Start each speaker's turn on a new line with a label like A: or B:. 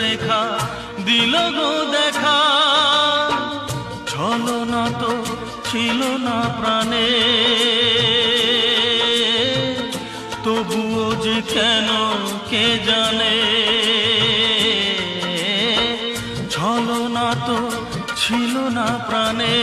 A: রেখা দিল গো দেখা। ছলনা তো ছিল না প্রাণে, তবুও যে কেন কে জানে। ছলনা তো ছিল না প্রাণে।